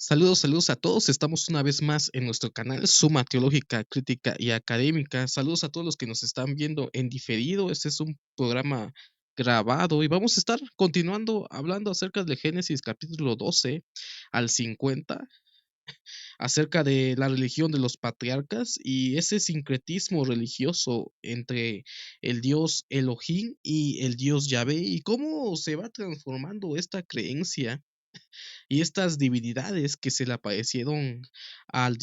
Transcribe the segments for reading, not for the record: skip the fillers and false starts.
Saludos, saludos a todos. Estamos una vez más en nuestro canal Suma Teológica, Crítica y Académica. Saludos a todos los que nos están viendo en diferido. Este es un programa grabado y vamos a estar continuando hablando acerca de Génesis capítulo 12 al 50, acerca de la religión de los patriarcas y ese sincretismo religioso entre el dios Elohim y el dios Yahvé y cómo se va transformando esta creencia y estas divinidades que se le aparecieron al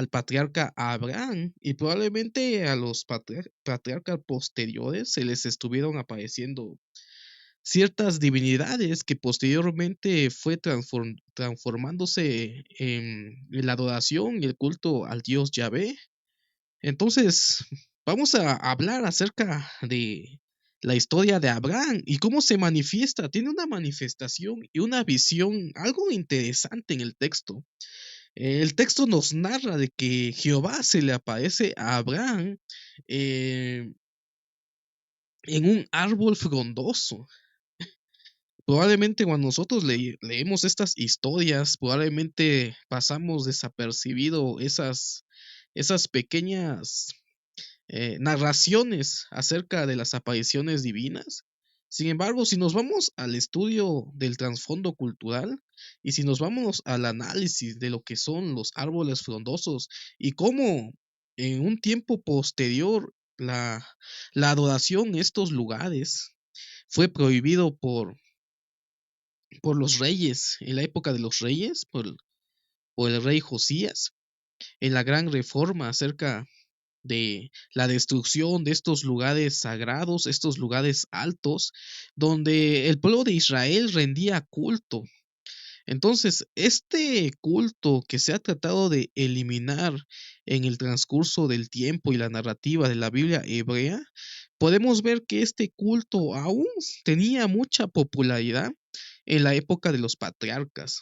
patriarca Abraham y probablemente a los patriarcas posteriores se les estuvieron apareciendo ciertas divinidades que posteriormente fue transformándose en la adoración y el culto al dios Yahvé. Entonces, vamos a hablar acerca de la historia de Abraham y cómo se manifiesta. Tiene una manifestación y una visión algo interesante en el texto. El texto nos narra de que Jehová se le aparece a Abraham eh, en un árbol frondoso. Probablemente cuando nosotros leemos estas historias, probablemente pasamos desapercibido esas pequeñas narraciones acerca de las apariciones divinas. Sin embargo, si nos vamos al estudio del trasfondo cultural y si nos vamos al análisis de lo que son los árboles frondosos y cómo en un tiempo posterior la adoración en estos lugares fue prohibido por los reyes, en la época de los reyes, por el rey Josías, en la gran reforma acerca de la destrucción de estos lugares sagrados, estos lugares altos, donde el pueblo de Israel rendía culto. Entonces, este culto que se ha tratado de eliminar en el transcurso del tiempo y la narrativa de la Biblia hebrea, podemos ver que este culto aún tenía mucha popularidad en la época de los patriarcas.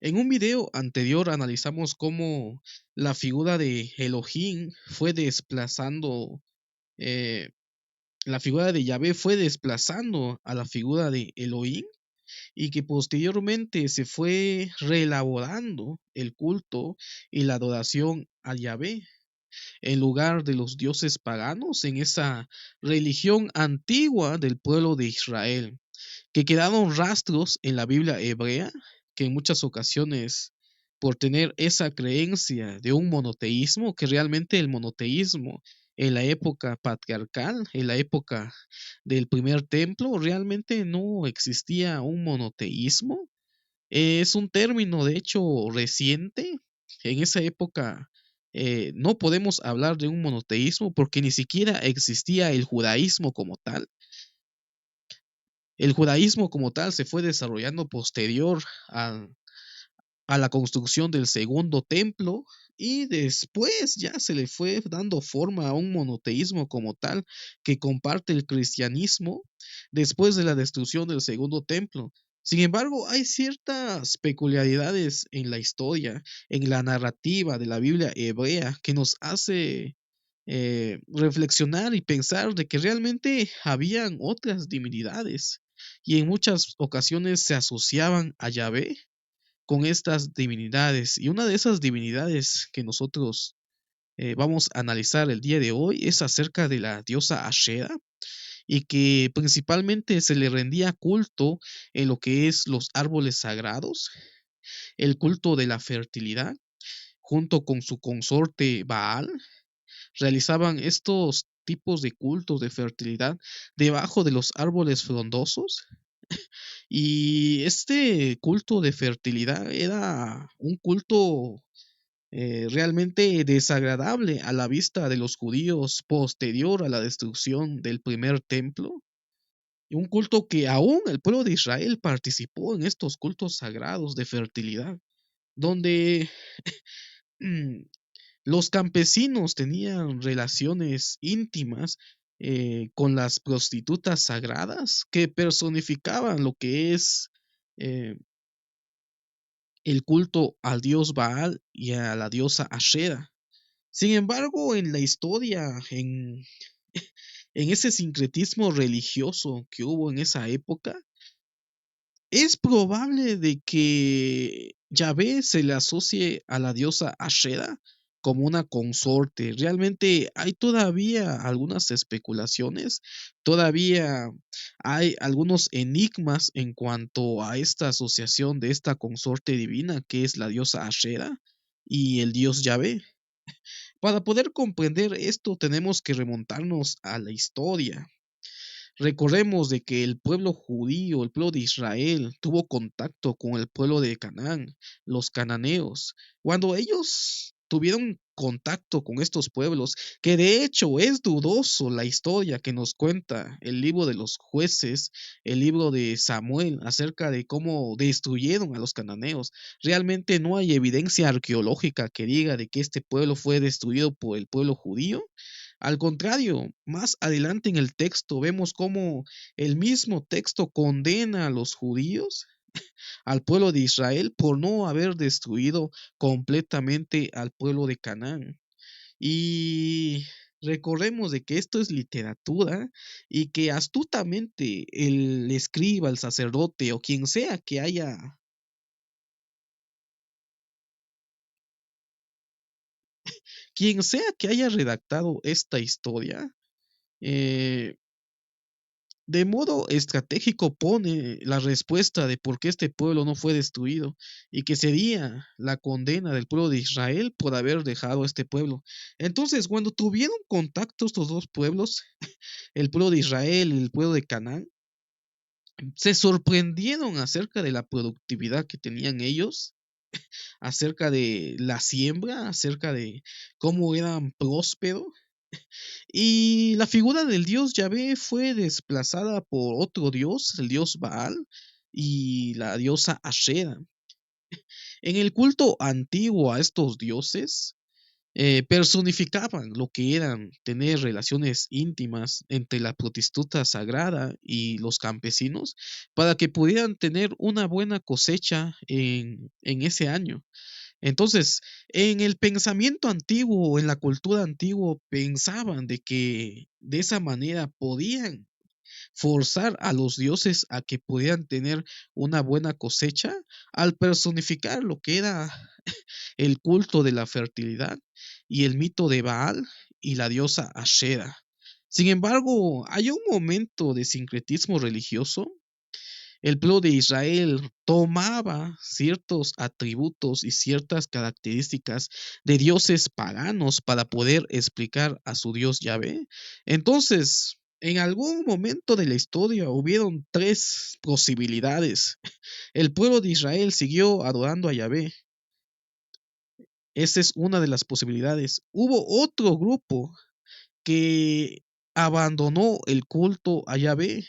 En un video anterior analizamos cómo la figura de Elohim fue desplazando, eh, la figura de Yahvé fue desplazando a la figura de Elohim y que posteriormente se fue reelaborando el culto y la adoración a Yahvé en lugar de los dioses paganos en esa religión antigua del pueblo de Israel, que quedaron rastros en la Biblia hebrea, que en muchas ocasiones, por tener esa creencia de un monoteísmo, que realmente el monoteísmo en la época patriarcal, en la época del primer templo, realmente no existía un monoteísmo. Es un término, de hecho, reciente. En esa época no podemos hablar de un monoteísmo porque ni siquiera existía el judaísmo como tal. El judaísmo como tal se fue desarrollando posterior a la construcción del segundo templo y después ya se le fue dando forma a un monoteísmo como tal que comparte el cristianismo después de la destrucción del segundo templo. Sin embargo, hay ciertas peculiaridades en la historia, en la narrativa de la Biblia hebrea que nos hace reflexionar y pensar de que realmente habían otras divinidades y en muchas ocasiones se asociaban a Yahvé con estas divinidades. Y una de esas divinidades que nosotros vamos a analizar el día de hoy es acerca de la diosa Ashera y que principalmente se le rendía culto en lo que es los árboles sagrados, el culto de la fertilidad, junto con su consorte Baal, realizaban estos tipos de cultos de fertilidad debajo de los árboles frondosos. Y este culto de fertilidad era un culto realmente desagradable a la vista de los judíos posterior a la destrucción del primer templo. Y un culto que aún el pueblo de Israel participó en estos cultos sagrados de fertilidad, donde los campesinos tenían relaciones íntimas con las prostitutas sagradas que personificaban lo que es eh, el culto al dios Baal y a la diosa Ashera. Sin embargo, en la historia, en ese sincretismo religioso que hubo en esa época, Es probable de que Yahvé se le asocie a la diosa Ashera como una consorte. Realmente hay todavía algunas especulaciones, todavía hay algunos enigmas en cuanto a esta asociación de esta consorte divina que es la diosa Ashera y el dios Yahvé. Para poder comprender esto tenemos que remontarnos a la historia. Recordemos de que el pueblo judío, el pueblo de Israel, tuvo contacto con el pueblo de Canaán, los cananeos. Cuando ellos tuvieron contacto con estos pueblos, que de hecho es dudoso la historia que nos cuenta el libro de los jueces, el libro de Samuel, acerca de cómo destruyeron a los cananeos. Realmente no hay evidencia arqueológica que diga de que este pueblo fue destruido por el pueblo judío. Al contrario, más adelante en el texto vemos cómo el mismo texto condena a los judíos, al pueblo de Israel, por no haber destruido completamente al pueblo de Canaán. Y recordemos de que esto es literatura y que astutamente el escriba, el sacerdote o quien sea que haya redactado esta historia, eh, de modo estratégico pone la respuesta de por qué este pueblo no fue destruido y que sería la condena del pueblo de Israel por haber dejado este pueblo. Entonces, cuando tuvieron contacto estos dos pueblos, el pueblo de Israel y el pueblo de Canaán, se sorprendieron acerca de la productividad que tenían ellos, acerca de la siembra, acerca de cómo eran prósperos. Y la figura del dios Yahvé fue desplazada por otro dios, el dios Baal y la diosa Ashera. En el culto antiguo a estos dioses, personificaban lo que eran tener relaciones íntimas entre la prostituta sagrada y los campesinos para que pudieran tener una buena cosecha en ese año. Entonces, en el pensamiento antiguo, en la cultura antigua, pensaban de que de esa manera podían forzar a los dioses a que pudieran tener una buena cosecha al personificar lo que era el culto de la fertilidad y el mito de Baal y la diosa Ashera. Sin embargo, hay un momento de sincretismo religioso. El pueblo de Israel tomaba ciertos atributos y ciertas características de dioses paganos para poder explicar a su Dios Yahvé. Entonces, en algún momento de la historia hubieron tres posibilidades. El pueblo de Israel siguió adorando a Yahvé. Esa es una de las posibilidades. Hubo otro grupo que abandonó el culto a Yahvé.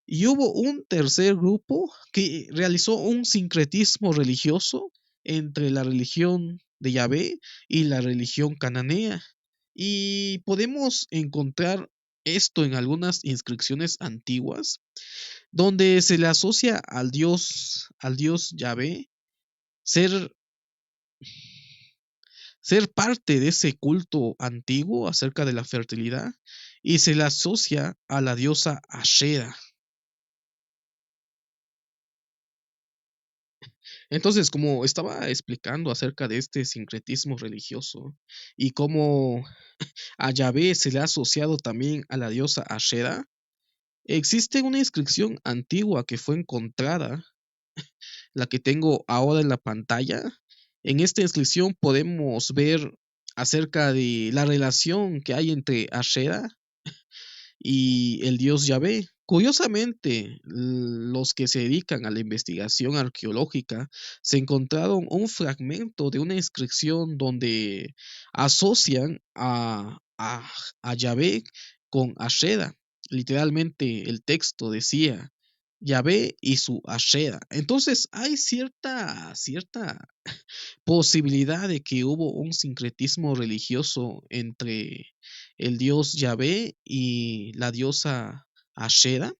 Y hubo un tercer grupo que realizó un sincretismo religioso entre la religión de Yahvé y la religión cananea. Y podemos encontrar esto en algunas inscripciones antiguas, donde se le asocia al dios Yahvé, ser, ser parte de ese culto antiguo acerca de la fertilidad, y se le asocia a la diosa Ashera. Entonces, como estaba explicando acerca de este sincretismo religioso y cómo a Yahvé se le ha asociado también a la diosa Ashera, existe una inscripción antigua que fue encontrada, la que tengo ahora en la pantalla. En esta inscripción podemos ver acerca de la relación que hay entre Ashera y el dios Yahvé. Curiosamente, los que se dedican a la investigación arqueológica se encontraron un fragmento de una inscripción donde asocian a Yahvé con Ashera. Literalmente el texto decía Yahvé y su Ashera. Entonces hay cierta posibilidad de que hubo un sincretismo religioso entre el dios Yahvé y la diosa Ashera.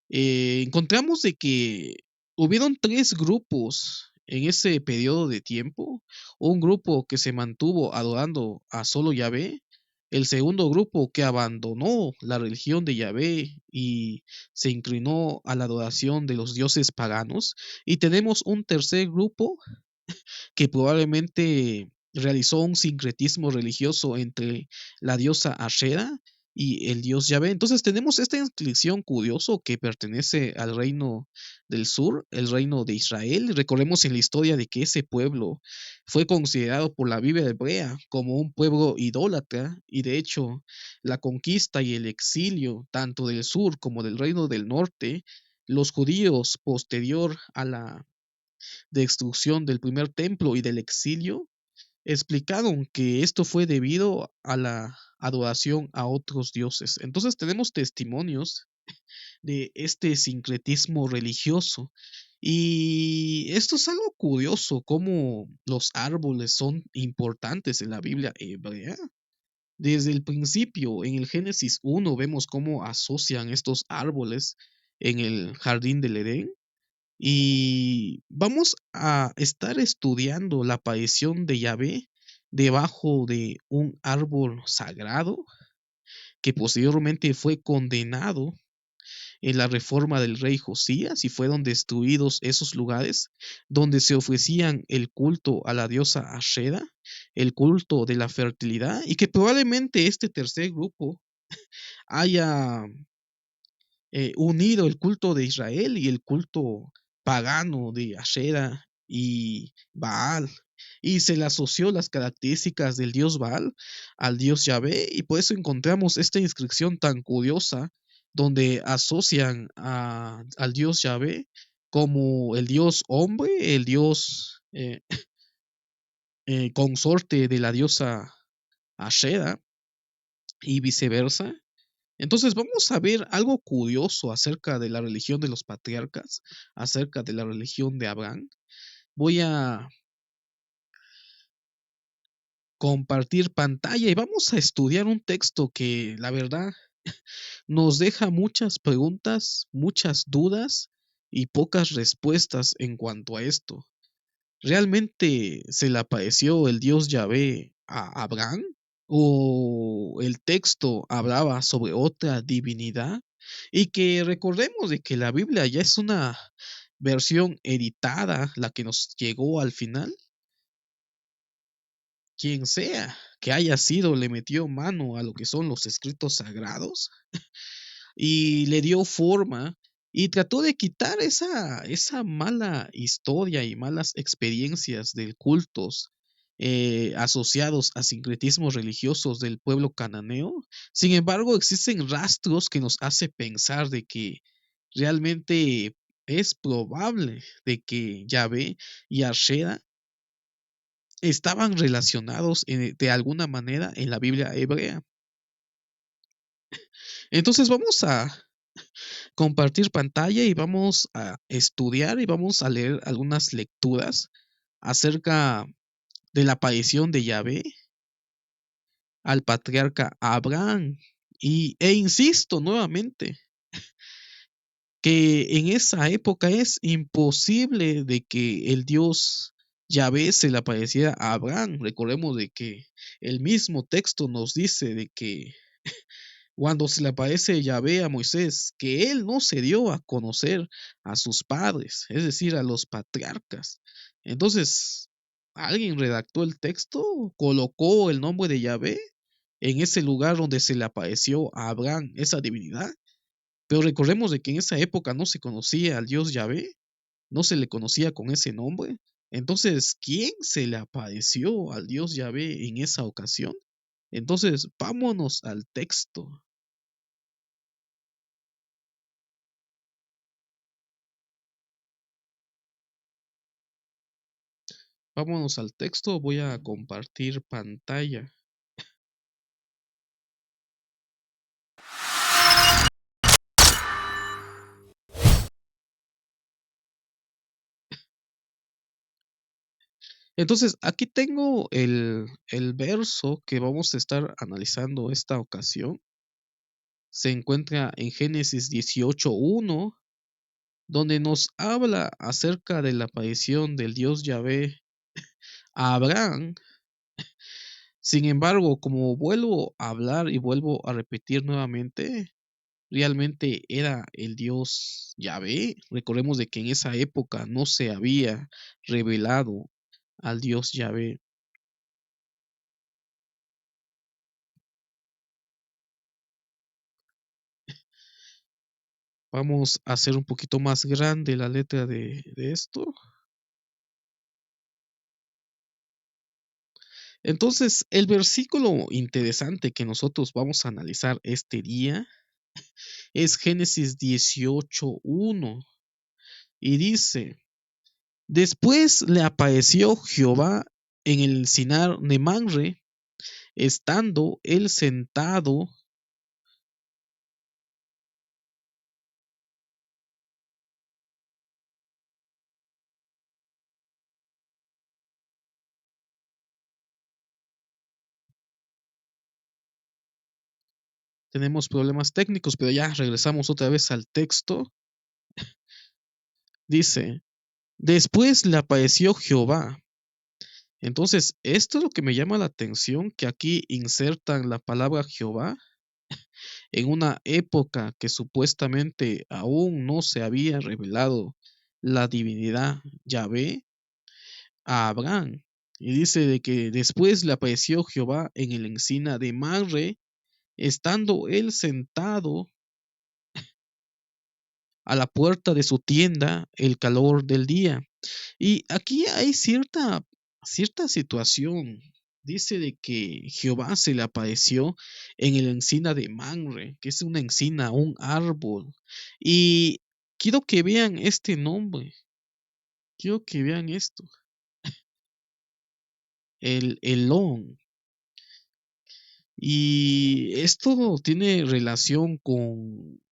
Encontramos de que hubieron tres grupos en ese periodo de tiempo. Un grupo que se mantuvo adorando a solo Yahvé, el segundo grupo que abandonó la religión de Yahvé y se inclinó a la adoración de los dioses paganos. Y tenemos un tercer grupo que probablemente realizó un sincretismo religioso entre la diosa Ashera y el dios Yahvé. Entonces tenemos esta inscripción curioso que pertenece al reino del sur, el reino de Israel. Recordemos en la historia de que ese pueblo fue considerado por la Biblia hebrea como un pueblo idólatra, y de hecho la conquista y el exilio tanto del sur como del reino del norte, los judíos posterior a la destrucción del primer templo y del exilio, explicaron que esto fue debido a la adoración a otros dioses. Entonces tenemos testimonios de este sincretismo religioso. Y esto es algo curioso, cómo los árboles son importantes en la Biblia hebrea. Desde el principio, en el Génesis 1, vemos cómo asocian estos árboles en el jardín del Edén, y vamos a estar estudiando la aparición de Yahvé debajo de un árbol sagrado que posteriormente fue condenado en la reforma del rey Josías, y fueron destruidos esos lugares donde se ofrecían el culto a la diosa Ashera, el culto de la fertilidad, y que probablemente este tercer grupo haya unido el culto de Israel y el culto pagano de Ashera y Baal, y se le asoció las características del dios Baal al dios Yahvé, y por eso encontramos esta inscripción tan curiosa donde asocian al dios Yahvé como el dios hombre, el dios consorte de la diosa Ashera y viceversa. Entonces vamos a ver algo curioso acerca de la religión de los patriarcas, acerca de la religión de Abraham. Voy a compartir pantalla y vamos a estudiar un texto que la verdad nos deja muchas preguntas, muchas dudas y pocas respuestas en cuanto a esto. ¿Realmente se le apareció el Dios Yahvé a Abraham? ¿O el texto hablaba sobre otra divinidad? Y que recordemos de que la Biblia ya es una versión editada, la que nos llegó al final. Quien sea que haya sido, le metió mano a lo que son los escritos sagrados y le dio forma y trató de quitar esa mala historia y malas experiencias de cultos asociados a sincretismos religiosos del pueblo cananeo. Sin embargo, existen rastros que nos hace pensar de que realmente es probable de que Yahvé y Ashera estaban relacionados de alguna manera en la Biblia hebrea. Entonces vamos a compartir pantalla y vamos a estudiar y vamos a leer algunas lecturas acerca de la aparición de Yahvé al patriarca Abraham. E insisto nuevamente que en esa época es imposible de que el Dios Yahvé se le apareciera a Abraham. Recordemos de que el mismo texto nos dice de que cuando se le aparece Yahvé a Moisés, que él no se dio a conocer a sus padres, es decir, a los patriarcas. Entonces, alguien redactó el texto, colocó el nombre de Yahvé en ese lugar donde se le apareció a Abraham esa divinidad. Pero recordemos de que en esa época no se conocía al Dios Yahvé, no se le conocía con ese nombre. Entonces, ¿quién se le apareció al Dios Yahvé en esa ocasión? Entonces, vámonos al texto. Vámonos al texto, voy a compartir pantalla. Entonces, aquí tengo el verso que vamos a estar analizando esta ocasión. Se encuentra en Génesis 18:1, donde nos habla acerca de la aparición del Dios Yahvé a Abraham Sin embargo, como vuelvo a hablar y vuelvo a repetir nuevamente, realmente era el Dios Yahvé. Recordemos de que en esa época no se había revelado al Dios Yahvé. Vamos a hacer un poquito más grande la letra de esto. Entonces, el versículo interesante que nosotros vamos a analizar este día es Génesis 18:1 y dice, después le apareció Jehová en el encinar de Manre, estando él sentado. Tenemos problemas técnicos, pero ya regresamos otra vez al texto. Dice, después le apareció Jehová. Entonces, esto es lo que me llama la atención, que aquí insertan la palabra Jehová en una época que supuestamente aún no se había revelado la divinidad Yahvé a Abraham. Y dice de que después le apareció Jehová en el encina de Manre, estando él sentado a la puerta de su tienda el calor del día. Y aquí hay cierta situación. Dice de que Jehová se le apareció en el encina de Manre, que es una encina, un árbol. Y quiero que vean este nombre, quiero que vean esto, el Elón. Y esto tiene relación con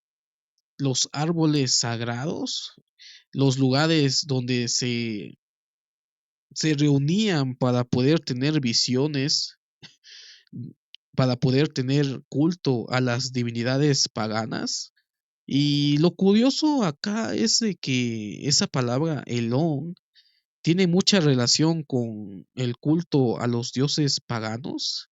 los árboles sagrados, los lugares donde se reunían para poder tener visiones, para poder tener culto a las divinidades paganas. Y lo curioso acá es de que esa palabra Elón tiene mucha relación con el culto a los dioses paganos,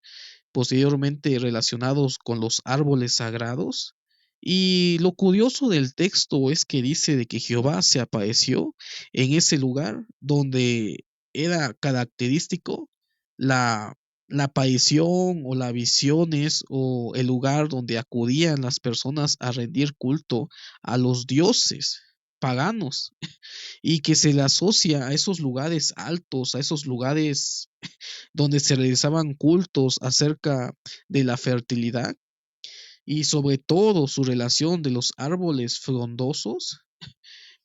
posteriormente relacionados con los árboles sagrados. Y lo curioso del texto es que dice de que Jehová se apareció en ese lugar donde era característico la, la aparición o las visiones o el lugar donde acudían las personas a rendir culto a los dioses paganos y que se le asocia a esos lugares altos, a esos lugares donde se realizaban cultos acerca de la fertilidad y sobre todo su relación de los árboles frondosos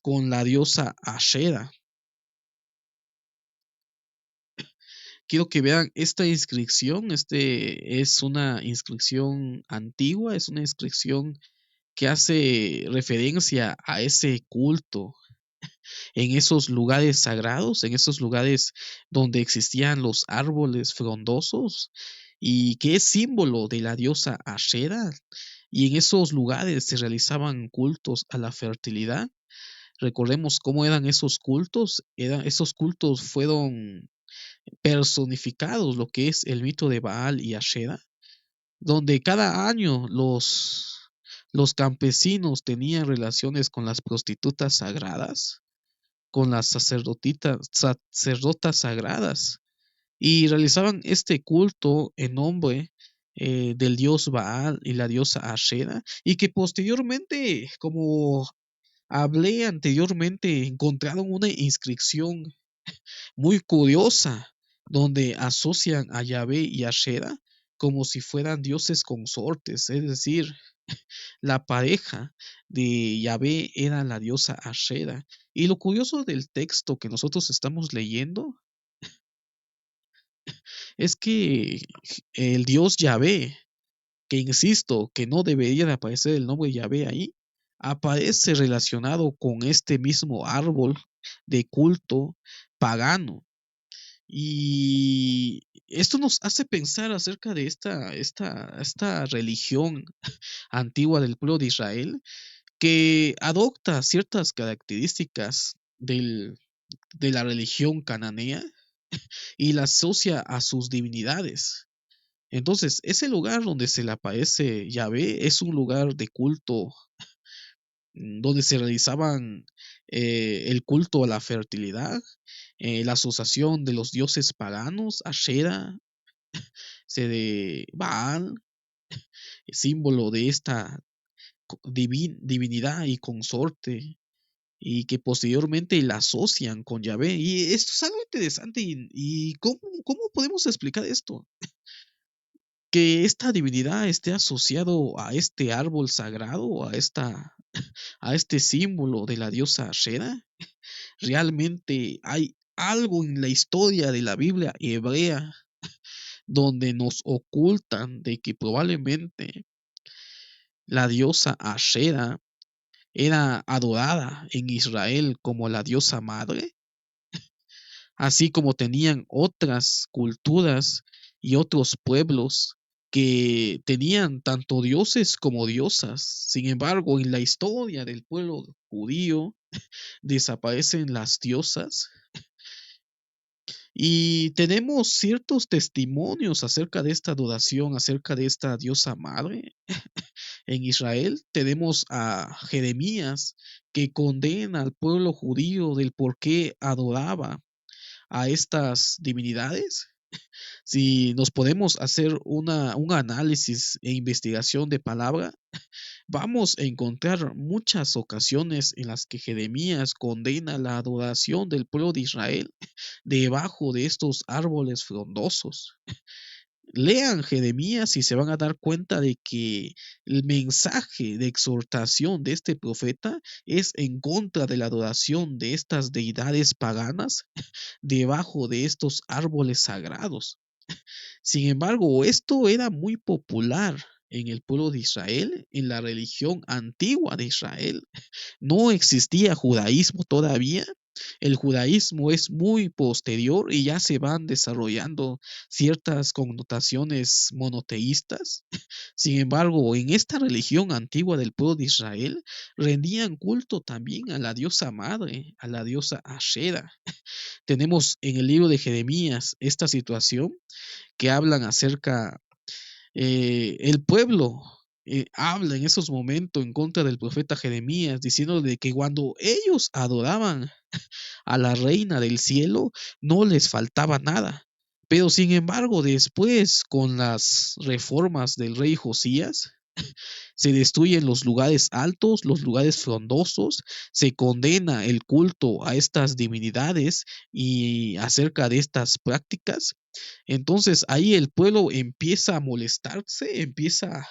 con la diosa Ashera. Quiero que vean esta inscripción, este es una inscripción antigua, es una inscripción que hace referencia a ese culto en esos lugares sagrados, en esos lugares donde existían los árboles frondosos y que es símbolo de la diosa Ashera. Y en esos lugares se realizaban cultos a la fertilidad. Recordemos cómo eran esos cultos. Esos cultos fueron personificados, lo que es el mito de Baal y Ashera, donde cada año los campesinos tenían relaciones con las prostitutas sagradas, con las sacerdotas sagradas y realizaban este culto en nombre del dios Baal y la diosa Ashera y que posteriormente, como hablé anteriormente, encontraron una inscripción muy curiosa donde asocian a Yahvé y Ashera como si fueran dioses consortes, es decir, la pareja de Yahvé era la diosa Ashera. Y lo curioso del texto que nosotros estamos leyendo es que el dios Yahvé, que insisto, que no debería de aparecer el nombre Yahvé ahí, aparece relacionado con este mismo árbol de culto pagano. Y esto nos hace pensar acerca de esta religión antigua del pueblo de Israel, que adopta ciertas características de la religión cananea y la asocia a sus divinidades. Entonces, ese lugar donde se le aparece Yahvé es un lugar de culto, donde se realizaban el culto a la fertilidad, la asociación de los dioses paganos, Ashera, de Baal, símbolo de esta divinidad y consorte, y que posteriormente la asocian con Yahvé. Y esto es algo interesante. ¿Y cómo podemos explicar esto? Que esta divinidad esté asociado a este árbol sagrado, a este símbolo de la diosa Ashera. Realmente hay algo en la historia de la Biblia hebrea donde nos ocultan de que probablemente la diosa Ashera era adorada en Israel como la diosa madre, así como tenían otras culturas y otros pueblos que tenían tanto dioses como diosas. Sin embargo, en la historia del pueblo judío desaparecen las diosas y tenemos ciertos testimonios acerca de esta adoración, acerca de esta diosa madre. En Israel tenemos a Jeremías que condena al pueblo judío del por qué adoraba a estas divinidades. Si nos podemos hacer un análisis e investigación de palabra, vamos a encontrar muchas ocasiones en las que Jeremías condena la adoración del pueblo de Israel debajo de estos árboles frondosos. Lean Jeremías y se van a dar cuenta de que el mensaje de exhortación de este profeta es en contra de la adoración de estas deidades paganas debajo de estos árboles sagrados. Sin embargo, esto era muy popular en el pueblo de Israel, en la religión antigua de Israel. No existía judaísmo todavía. El judaísmo es muy posterior y ya se van desarrollando ciertas connotaciones monoteístas. Sin embargo, en esta religión antigua del pueblo de Israel rendían culto también a la diosa madre, a la diosa Ashera. Tenemos en el libro de Jeremías esta situación que hablan acerca, el pueblo habla en esos momentos en contra del profeta Jeremías, diciendo de que cuando ellos adoraban a la reina del cielo, no les faltaba nada. Pero sin embargo, después, con las reformas del rey Josías, se destruyen los lugares altos, los lugares frondosos, se condena el culto a estas divinidades y acerca de estas prácticas. Entonces ahí el pueblo empieza a molestarse, empieza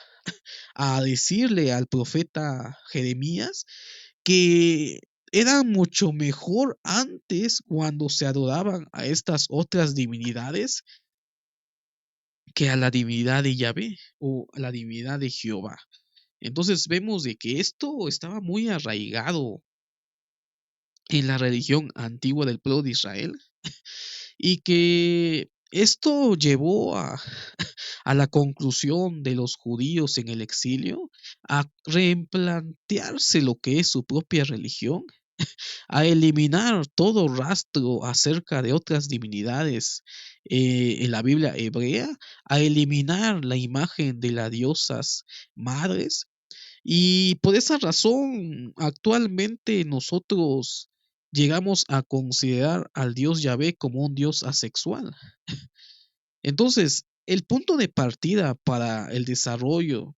a decirle al profeta Jeremías que era mucho mejor antes cuando se adoraban a estas otras divinidades que a la divinidad de Yahvé o a la divinidad de Jehová. Entonces vemos de que esto estaba muy arraigado en la religión antigua del pueblo de Israel y que esto llevó a la conclusión de los judíos en el exilio a replantearse lo que es su propia religión, a eliminar todo rastro acerca de otras divinidades en la Biblia hebrea, a eliminar la imagen de las diosas madres. Y por esa razón, actualmente nosotros llegamos a considerar al Dios Yahvé como un Dios asexual. Entonces, el punto de partida para el desarrollo,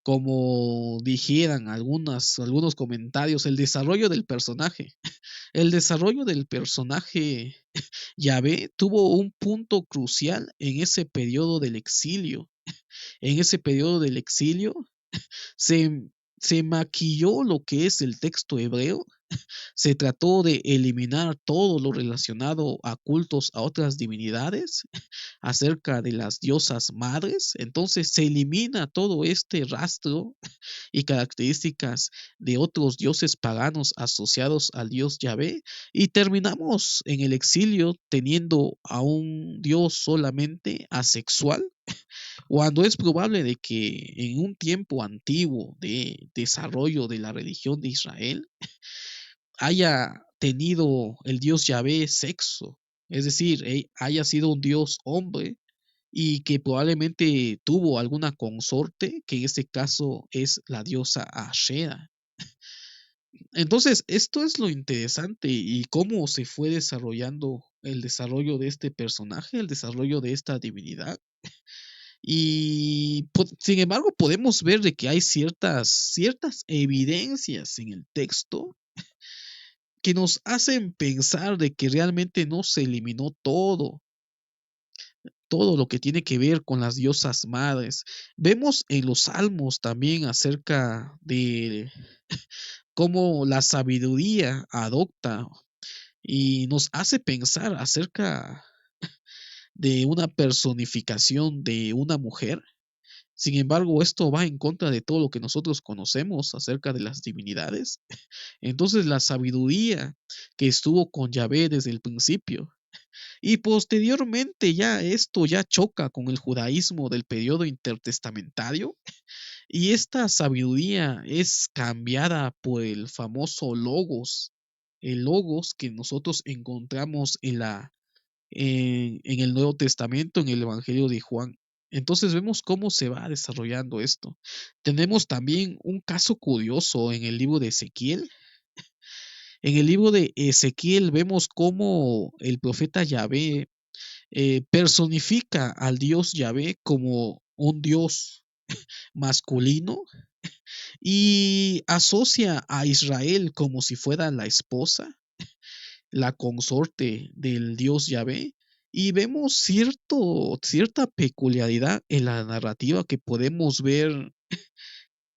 como dijeran algunos comentarios, el desarrollo del personaje. El desarrollo del personaje Yahvé tuvo un punto crucial en ese periodo del exilio. En ese periodo del exilio se, se maquilló lo que es el texto hebreo. Se trató de eliminar todo lo relacionado a cultos a otras divinidades, acerca de las diosas madres. Entonces se elimina todo este rastro y características de otros dioses paganos asociados al dios Yahvé y terminamos en el exilio teniendo a un dios solamente asexual, cuando es probable de que en un tiempo antiguo de desarrollo de la religión de Israel haya tenido el dios Yahvé sexo, es decir, haya sido un dios hombre y que probablemente tuvo alguna consorte, que en este caso es la diosa Ashera. Entonces, esto es lo interesante y cómo se fue desarrollando el desarrollo de este personaje, el desarrollo de esta divinidad. Y sin embargo, podemos ver de que hay ciertas evidencias en el texto que nos hacen pensar de que realmente no se eliminó todo lo que tiene que ver con las diosas madres. Vemos en los salmos también acerca de cómo la sabiduría adopta y nos hace pensar acerca de una personificación de una mujer. Sin embargo, esto va en contra de todo lo que nosotros conocemos acerca de las divinidades. Entonces, la sabiduría que estuvo con Yahvé desde el principio y posteriormente ya esto ya choca con el judaísmo del periodo intertestamentario y esta sabiduría es cambiada por el famoso logos, el logos que nosotros encontramos en el Nuevo Testamento, en el Evangelio de Juan. Entonces vemos cómo se va desarrollando esto. Tenemos también un caso curioso en el libro de Ezequiel. En el libro de Ezequiel vemos cómo el profeta Yahvé personifica al Dios Yahvé como un Dios masculino y asocia a Israel como si fuera la esposa, la consorte del Dios Yahvé. Y vemos cierta peculiaridad en la narrativa que podemos ver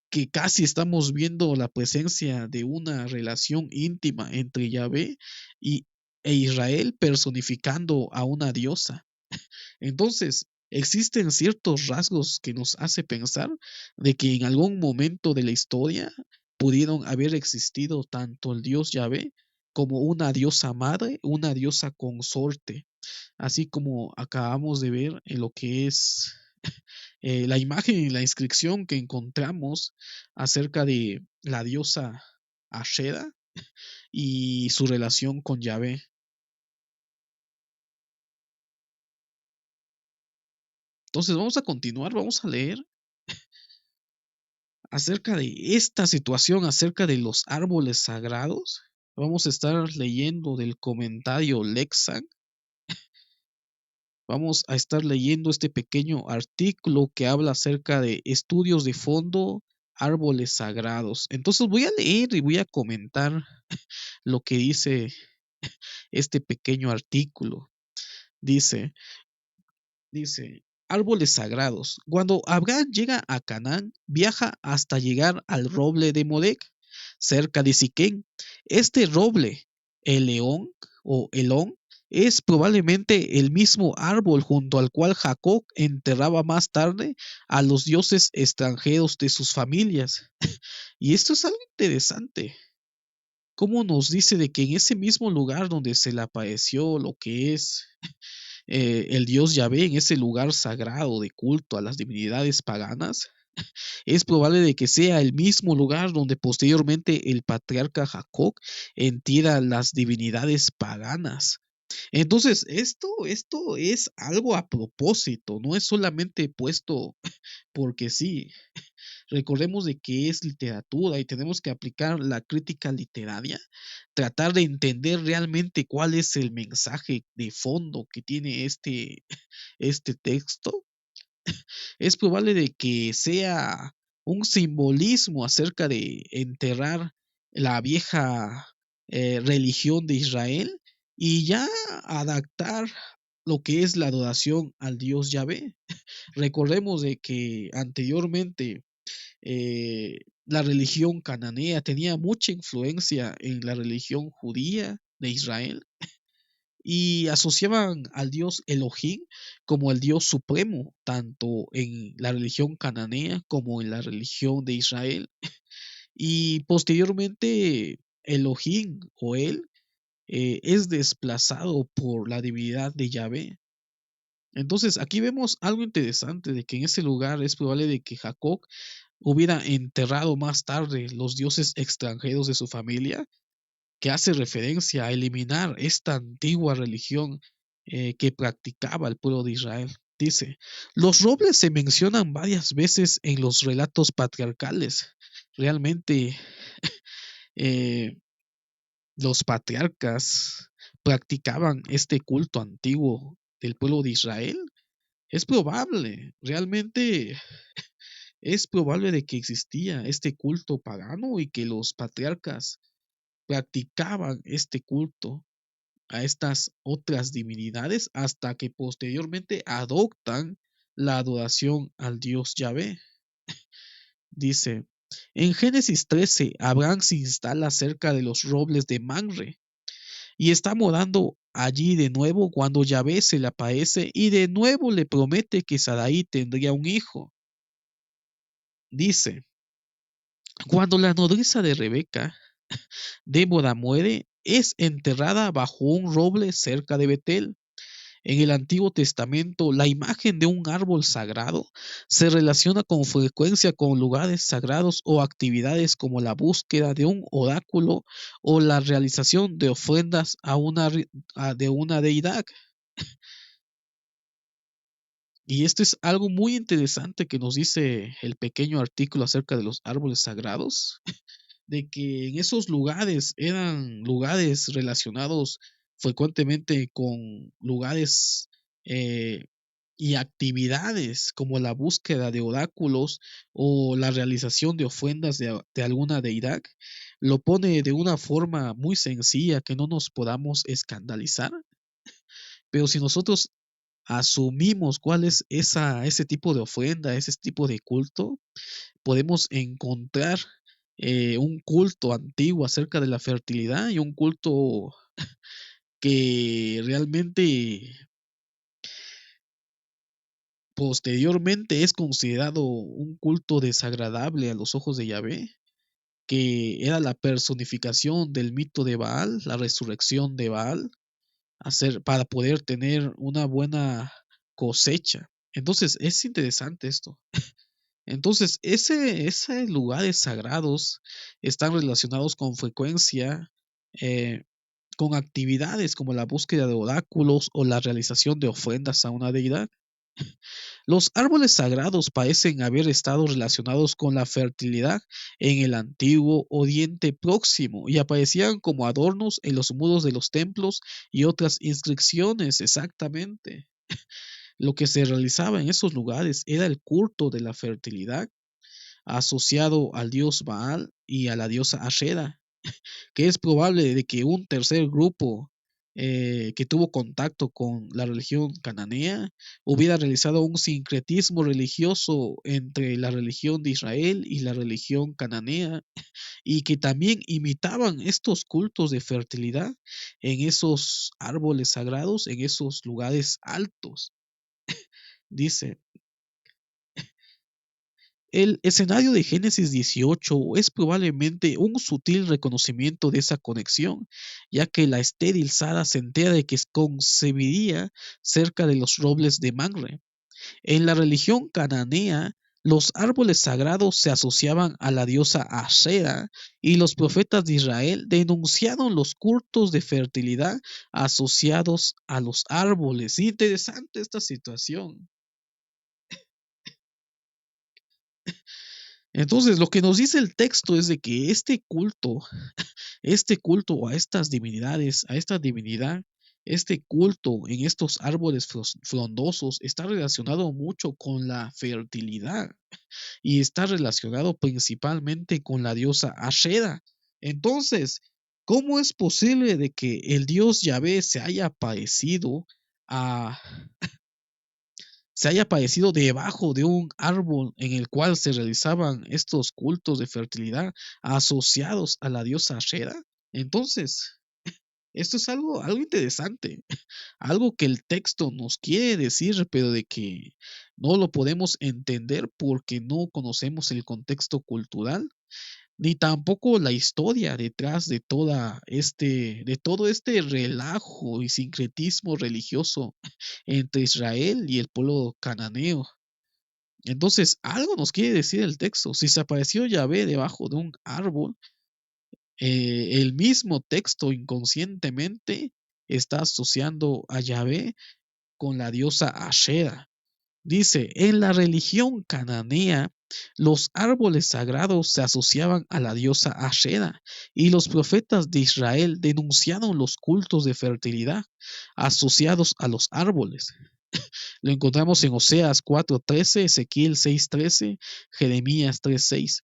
que casi estamos viendo la presencia de una relación íntima entre Yahvé y, e Israel personificando a una diosa. Entonces, existen ciertos rasgos que nos hace pensar de que en algún momento de la historia pudieron haber existido tanto el dios Yahvé como una diosa madre, una diosa consorte, así como acabamos de ver en lo que es la imagen y la inscripción que encontramos acerca de la diosa Ashera y su relación con Yahvé. Entonces vamos a continuar, vamos a leer acerca de esta situación, acerca de los árboles sagrados. Vamos a estar leyendo del comentario Lexan. Vamos a estar leyendo este pequeño artículo que habla acerca de estudios de fondo, árboles sagrados. Entonces voy a leer y voy a comentar lo que dice este pequeño artículo. Dice, Dice, árboles sagrados. Cuando Abraham llega a Canaán, viaja hasta llegar al roble de Modec, cerca de Siquén. Este roble, el león o elón, es probablemente el mismo árbol junto al cual Jacob enterraba más tarde a los dioses extranjeros de sus familias. Y esto es algo interesante. Cómo nos dice de que en ese mismo lugar donde se le apareció lo que es el dios Yahvé en ese lugar sagrado de culto a las divinidades paganas, es probable de que sea el mismo lugar donde posteriormente el patriarca Jacob entierra las divinidades paganas. Entonces, esto es algo a propósito, no es solamente puesto porque sí. Recordemos de que es literatura y tenemos que aplicar la crítica literaria, tratar de entender realmente cuál es el mensaje de fondo que tiene este texto. Es probable de que sea un simbolismo acerca de enterrar la vieja religión de Israel y ya adaptar lo que es la adoración al Dios Yahvé. Recordemos de que anteriormente la religión cananea tenía mucha influencia en la religión judía de Israel y asociaban al dios Elohim como el dios supremo, tanto en la religión cananea como en la religión de Israel. Y posteriormente Elohim o él es desplazado por la divinidad de Yahvé. Entonces aquí vemos algo interesante de que en ese lugar es probable de que Jacob hubiera enterrado más tarde los dioses extranjeros de su familia, que hace referencia a eliminar esta antigua religión que practicaba el pueblo de Israel. Dice, los robles se mencionan varias veces en los relatos patriarcales. Realmente, eh, los patriarcas practicaban este culto antiguo del pueblo de Israel. Es probable, realmente es probable de que existía este culto pagano y que los patriarcas practicaban este culto a estas otras divinidades hasta que posteriormente adoptan la adoración al dios Yahvé. Dice, en Génesis 13, Abraham se instala cerca de los robles de Manre y está morando allí de nuevo cuando Yahvé se le aparece y de nuevo le promete que Sarai tendría un hijo. Dice, cuando la nodriza de Rebeca, Débora, muere, es enterrada bajo un roble cerca de Betel. En el Antiguo Testamento, la imagen de un árbol sagrado se relaciona con frecuencia con lugares sagrados o actividades como la búsqueda de un oráculo o la realización de ofrendas de una deidad. Y esto es algo muy interesante que nos dice el pequeño artículo acerca de los árboles sagrados, de que en esos lugares eran lugares relacionados frecuentemente con lugares eh, y actividades como la búsqueda de oráculos o la realización de ofrendas de alguna deidad, lo pone de una forma muy sencilla que no nos podamos escandalizar. Pero si nosotros asumimos cuál es ese tipo de ofrenda, ese tipo de culto, podemos encontrar un culto antiguo acerca de la fertilidad y un culto que realmente posteriormente es considerado un culto desagradable a los ojos de Yahvé, que era la personificación del mito de Baal, la resurrección de Baal, para poder tener una buena cosecha. Entonces, es interesante esto. Entonces, esos lugares sagrados están relacionados con frecuencia eh, con actividades como la búsqueda de oráculos o la realización de ofrendas a una deidad. Los árboles sagrados parecen haber estado relacionados con la fertilidad en el antiguo Oriente Próximo y aparecían como adornos en los muros de los templos y otras inscripciones. Exactamente. Lo que se realizaba en esos lugares era el culto de la fertilidad asociado al dios Baal y a la diosa Ashera, que es probable de que un tercer grupo que tuvo contacto con la religión cananea hubiera realizado un sincretismo religioso entre la religión de Israel y la religión cananea y que también imitaban estos cultos de fertilidad en esos árboles sagrados, en esos lugares altos. Dice, el escenario de Génesis 18 es probablemente un sutil reconocimiento de esa conexión, ya que la estéril Sara se entera de que concebiría cerca de los robles de Mamre. En la religión cananea, los árboles sagrados se asociaban a la diosa Ashera y los profetas de Israel denunciaron los cultos de fertilidad asociados a los árboles. Interesante esta situación. Entonces, lo que nos dice el texto es de que este culto a estas divinidades, a esta divinidad, este culto en estos árboles frondosos está relacionado mucho con la fertilidad y está relacionado principalmente con la diosa Ashera. Entonces, ¿cómo es posible de que el dios Yahvé a, se haya aparecido debajo de un árbol en el cual se realizaban estos cultos de fertilidad asociados a la diosa Ashera? Entonces, esto es algo interesante, algo que el texto nos quiere decir, pero de que no lo podemos entender porque no conocemos el contexto cultural, ni tampoco la historia detrás de todo este relajo y sincretismo religioso entre Israel y el pueblo cananeo. Entonces, algo nos quiere decir el texto. Si se apareció Yahvé debajo de un árbol, el mismo texto inconscientemente está asociando a Yahvé con la diosa Ashera. Dice, en la religión cananea, los árboles sagrados se asociaban a la diosa Ashera y los profetas de Israel denunciaron los cultos de fertilidad asociados a los árboles. Lo encontramos en Oseas 4:13, Ezequiel 6:13, Jeremías 3:6.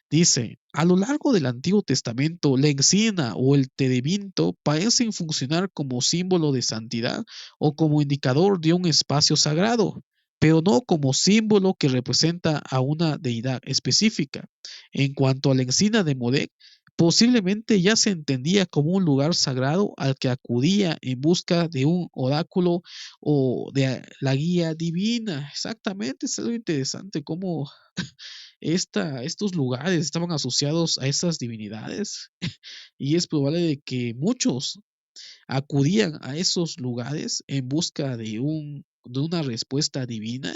Dice, a lo largo del Antiguo Testamento, la encina o el terebinto parecen funcionar como símbolo de santidad o como indicador de un espacio sagrado, pero no como símbolo que representa a una deidad específica. En cuanto a la encina de Morek, posiblemente ya se entendía como un lugar sagrado al que acudía en busca de un oráculo o de la guía divina. Exactamente, es algo interesante cómo estos lugares estaban asociados a esas divinidades y es probable de que muchos acudían a esos lugares en busca de una respuesta divina,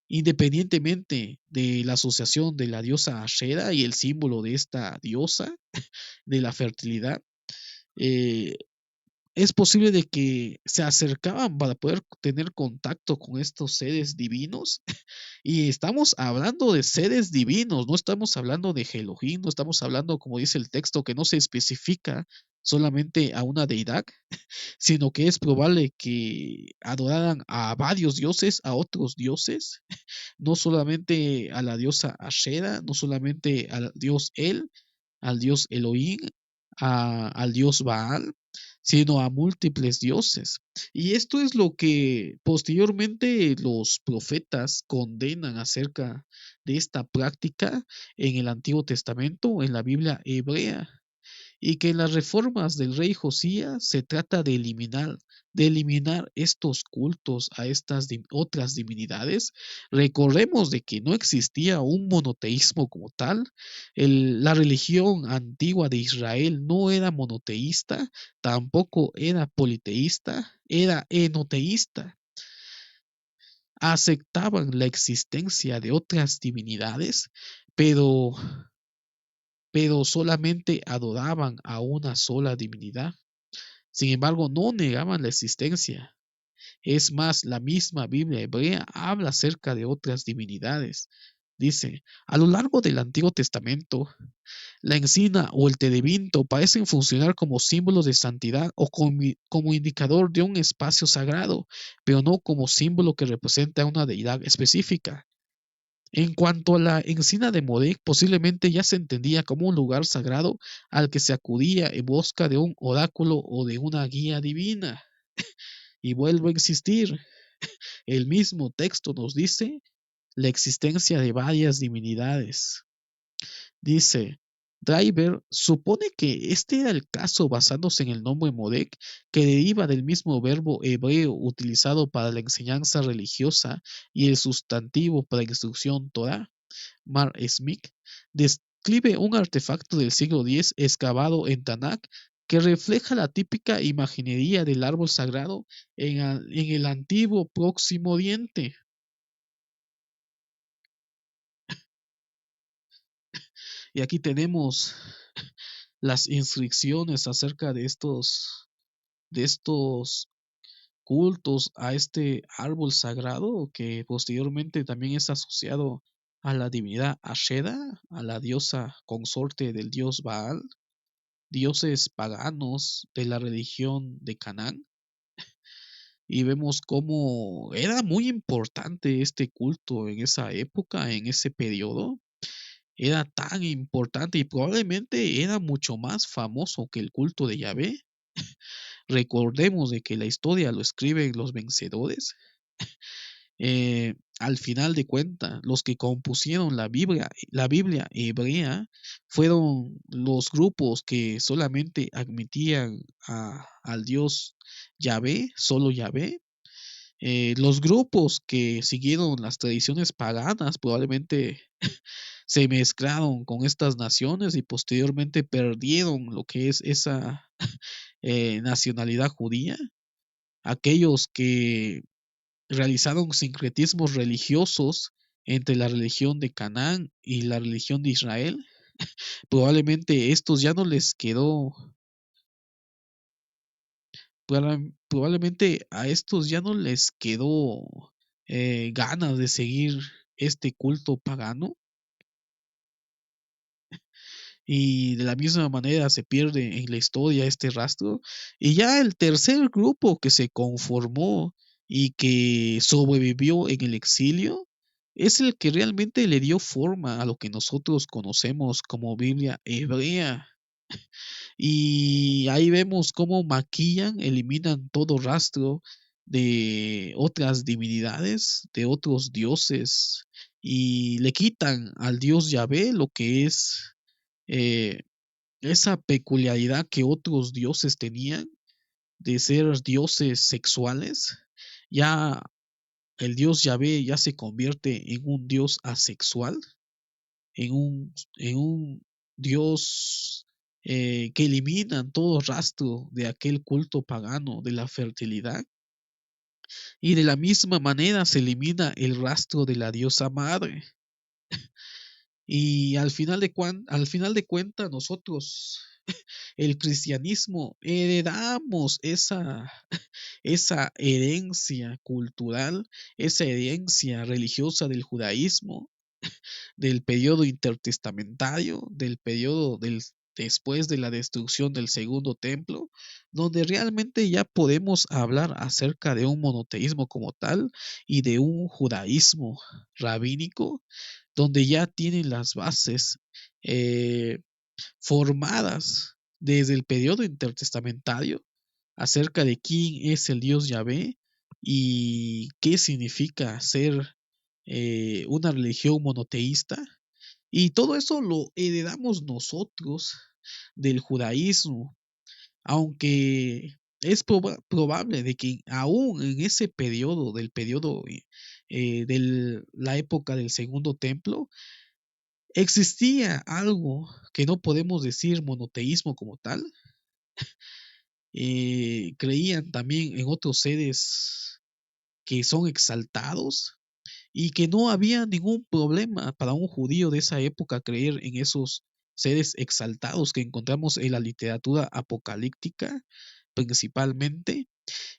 independientemente de la asociación de la diosa Ashera y el símbolo de esta diosa de la fertilidad. eh, es posible de que se acercaban para poder tener contacto con estos seres divinos. Y estamos hablando de seres divinos, no estamos hablando de Elohim, no estamos hablando, como dice el texto, que no se especifica solamente a una deidad, sino que es probable que adoraran a varios dioses, a otros dioses, no solamente a la diosa Ashera, no solamente al dios El, al dios Elohim, al dios Baal, sino a múltiples dioses. Y esto es lo que posteriormente los profetas condenan acerca de esta práctica en el Antiguo Testamento, en la Biblia hebrea, y que en las reformas del rey Josías se trata de eliminar estos cultos a estas otras divinidades. Recordemos de que no existía un monoteísmo como tal. La religión antigua de Israel no era monoteísta, tampoco era politeísta, era enoteísta. Aceptaban la existencia de otras divinidades, pero solamente adoraban a una sola divinidad. Sin embargo, no negaban la existencia. Es más, la misma Biblia hebrea habla acerca de otras divinidades. Dice, a lo largo del Antiguo Testamento, la encina o el terebinto parecen funcionar como símbolos de santidad o como indicador de un espacio sagrado, pero no como símbolo que representa a una deidad específica. En cuanto a la encina de Morek, posiblemente ya se entendía como un lugar sagrado al que se acudía en busca de un oráculo o de una guía divina. Y vuelvo a insistir, el mismo texto nos dice la existencia de varias divinidades. Dice, Driver supone que este era el caso basándose en el nombre Morek, que deriva del mismo verbo hebreo utilizado para la enseñanza religiosa y el sustantivo para instrucción Torah. Mar Smith describe un artefacto del siglo X excavado en Tanakh que refleja la típica imaginería del árbol sagrado en el antiguo Próximo Oriente. Y aquí tenemos las inscripciones acerca de estos cultos a este árbol sagrado que posteriormente también es asociado a la divinidad Ashera, a la diosa consorte del dios Baal, dioses paganos de la religión de Canaán, y vemos cómo era muy importante este culto en esa época, en ese periodo. Era tan importante y probablemente era mucho más famoso que el culto de Yahvé. Recordemos de que la historia lo escriben los vencedores. Al final de cuentas, los que compusieron la Biblia hebrea fueron los grupos que solamente admitían al Dios Yahvé, solo Yahvé. Los grupos que siguieron las tradiciones paganas probablemente se mezclaron con estas naciones y posteriormente perdieron lo que es esa nacionalidad judía. Aquellos que realizaron sincretismos religiosos entre la religión de Canaán y la religión de Israel. Probablemente estos ya no les quedó, probablemente a estos ya no les quedó ganas de seguir este culto pagano, y de la misma manera se pierde en la historia este rastro. Y ya el tercer grupo que se conformó y que sobrevivió en el exilio es el que realmente le dio forma a lo que nosotros conocemos como Biblia hebrea. Y ahí vemos cómo maquillan, eliminan todo rastro de otras divinidades, de otros dioses, y le quitan al dios Yahvé lo que es eh, esa peculiaridad que otros dioses tenían de ser dioses sexuales. Ya el dios Yahvé ya se convierte en un dios asexual, en un dios que eliminan todo rastro de aquel culto pagano de la fertilidad. Y de la misma manera se elimina el rastro de la diosa madre. Y al final de cuentas, nosotros, el cristianismo, heredamos esa herencia cultural, esa herencia religiosa del judaísmo, del periodo intertestamentario, del periodo después de la destrucción del segundo templo, donde realmente ya podemos hablar acerca de un monoteísmo como tal y de un judaísmo rabínico, donde ya tienen las bases eh, formadas desde el periodo intertestamentario acerca de quién es el Dios Yahvé y qué significa ser una religión monoteísta. Y todo eso lo heredamos nosotros del judaísmo, aunque es probable de que aún en ese periodo, del periodo de la época del segundo templo, existía algo que no podemos decir monoteísmo como tal. Creían también en otros seres que son exaltados y que no había ningún problema para un judío de esa época creer en esos seres exaltados que encontramos en la literatura apocalíptica principalmente,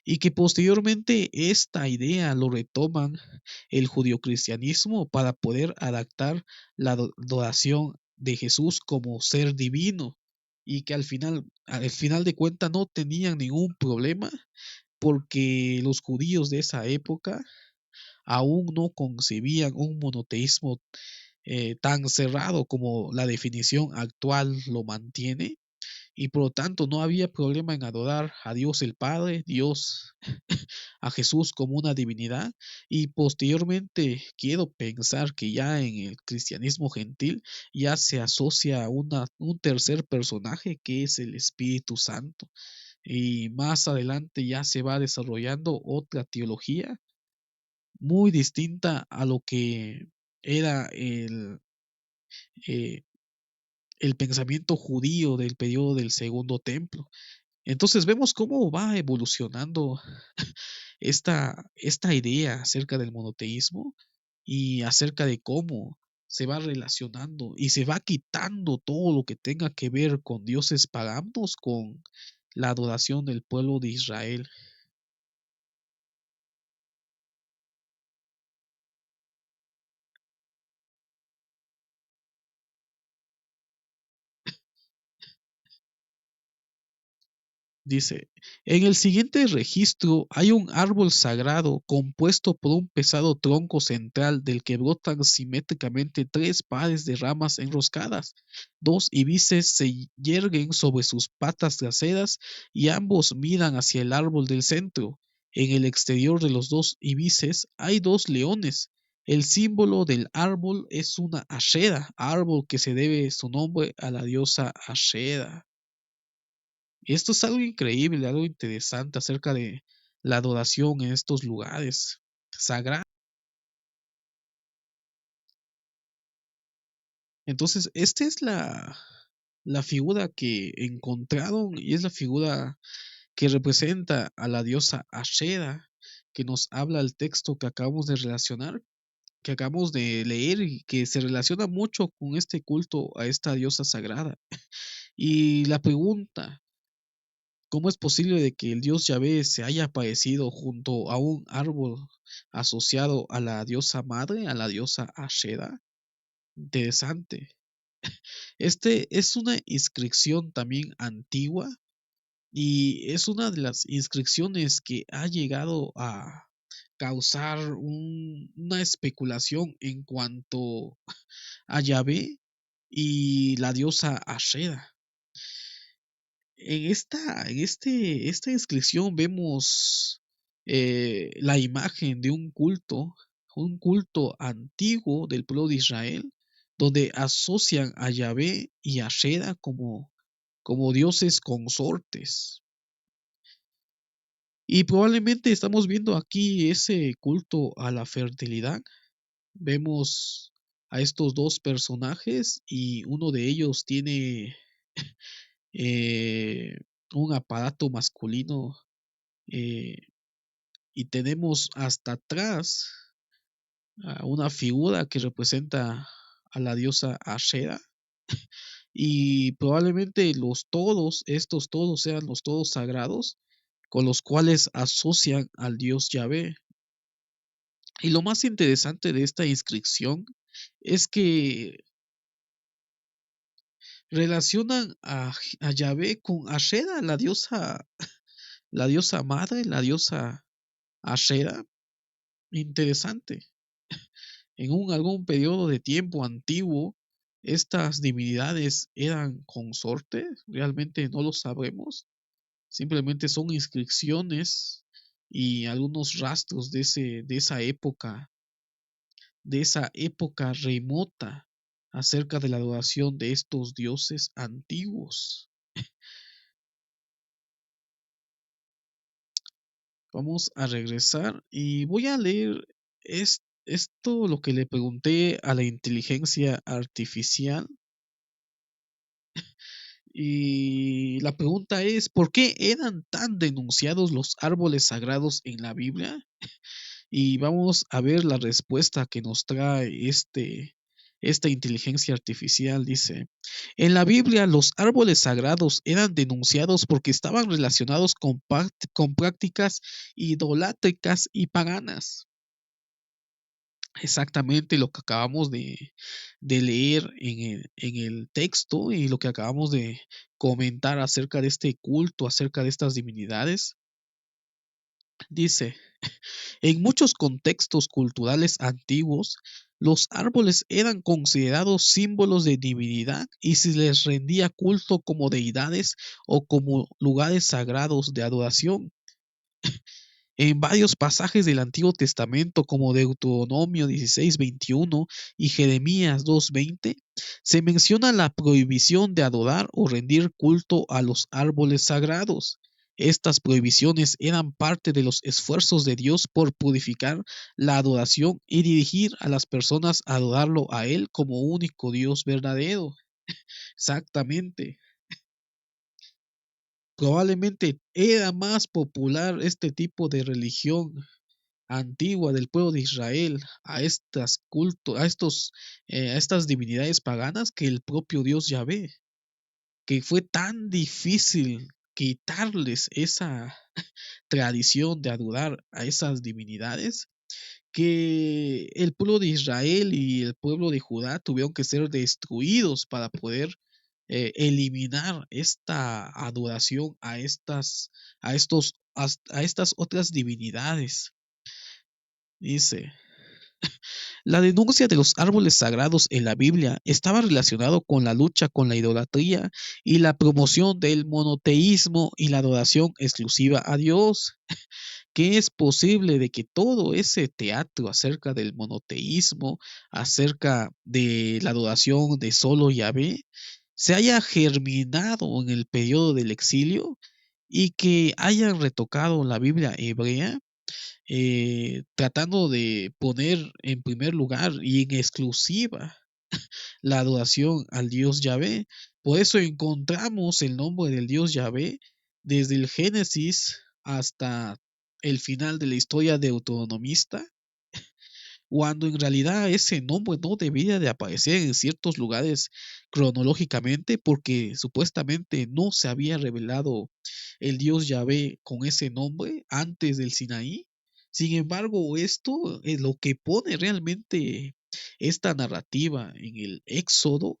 y que posteriormente esta idea lo retoman el judio-cristianismo para poder adaptar la adoración de Jesús como ser divino, y que al final de cuentas no tenían ningún problema porque los judíos de esa época aún no concebían un monoteísmo tan cerrado como la definición actual lo mantiene, y por lo tanto no había problema en adorar a Dios el Padre, Dios, a Jesús como una divinidad. Y posteriormente quiero pensar que ya en el cristianismo gentil ya se asocia a un tercer personaje que es el Espíritu Santo, y más adelante ya se va desarrollando otra teología muy distinta a lo que era eh, el pensamiento judío del periodo del segundo templo. Entonces vemos cómo va evolucionando esta idea acerca del monoteísmo y acerca de cómo se va relacionando y se va quitando todo lo que tenga que ver con dioses paganos, con la adoración del pueblo de Israel. Dice, en el siguiente registro hay un árbol sagrado compuesto por un pesado tronco central del que brotan simétricamente tres pares de ramas enroscadas. Dos ibises se yerguen sobre sus patas traseras y ambos miran hacia el árbol del centro. En el exterior de los dos ibises hay dos leones. El símbolo del árbol es una ashera, árbol que se debe su nombre a la diosa Ashera. Y esto es algo increíble, algo interesante acerca de la adoración en estos lugares sagrados. Entonces, esta es la figura que encontraron y es la figura que representa a la diosa Ashera, que nos habla el texto que acabamos de relacionar, que acabamos de leer y que se relaciona mucho con este culto a esta diosa sagrada. Y la pregunta, ¿Cómo es posible de que el dios Yahvé se haya aparecido junto a un árbol asociado a la diosa madre, a la diosa Ashera? Interesante. Este es una inscripción también antigua y es una de las inscripciones que ha llegado a causar una especulación en cuanto a Yahvé y la diosa Ashera. Esta inscripción vemos la imagen de un culto antiguo del pueblo de Israel, donde asocian a Yahvé y a Ashera como dioses consortes. Y probablemente estamos viendo aquí ese culto a la fertilidad. Vemos a estos dos personajes y uno de ellos tiene eh, un aparato masculino, eh, y tenemos hasta atrás a una figura que representa a la diosa Ashera, y probablemente estos todos sean los todos sagrados con los cuales asocian al dios Yahvé. Y lo más interesante de esta inscripción es que relacionan a Yahvé con Ashera, la diosa madre, la diosa Ashera. Interesante. En algún periodo de tiempo antiguo, estas divinidades eran consortes, realmente no lo sabremos. Simplemente son inscripciones y algunos rastros de esa época remota acerca de la adoración de estos dioses antiguos. Vamos a regresar y voy a leer esto, lo que le pregunté a la inteligencia artificial. Y la pregunta es, ¿por qué eran tan denunciados los árboles sagrados en la Biblia? Y vamos a ver la respuesta que nos trae esta inteligencia artificial. Dice, en la Biblia los árboles sagrados eran denunciados porque estaban relacionados con prácticas idolátricas y paganas. Exactamente lo que acabamos de leer en el texto y lo que acabamos de comentar acerca de este culto, acerca de estas divinidades. Dice, en muchos contextos culturales antiguos, los árboles eran considerados símbolos de divinidad y se les rendía culto como deidades o como lugares sagrados de adoración. En varios pasajes del Antiguo Testamento, como Deuteronomio 16:21 y Jeremías 2:20, se menciona la prohibición de adorar o rendir culto a los árboles sagrados. Estas prohibiciones eran parte de los esfuerzos de Dios por purificar la adoración y dirigir a las personas a adorarlo a Él como único Dios verdadero. Exactamente. Probablemente era más popular este tipo de religión antigua del pueblo de Israel a estas divinidades paganas que el propio Dios Yahvé, que fue tan difícil quitarles esa tradición de adorar a esas divinidades, que el pueblo de Israel y el pueblo de Judá tuvieron que ser destruidos para poder eliminar esta adoración a estas otras divinidades. Dice, la denuncia de los árboles sagrados en la Biblia estaba relacionado con la lucha con la idolatría y la promoción del monoteísmo y la adoración exclusiva a Dios. ¿Qué es posible de que todo ese teatro acerca del monoteísmo, acerca de la adoración de solo Yahvé, se haya germinado en el periodo del exilio y que hayan retocado la Biblia hebrea, tratando de poner en primer lugar y en exclusiva la adoración al Dios Yahvé? Por eso encontramos el nombre del Dios Yahvé desde el Génesis hasta el final de la historia deuteronomista, cuando en realidad ese nombre no debería de aparecer en ciertos lugares cronológicamente, porque supuestamente no se había revelado el Dios Yahvé con ese nombre antes del Sinaí. Sin embargo, esto es lo que pone realmente esta narrativa en el Éxodo,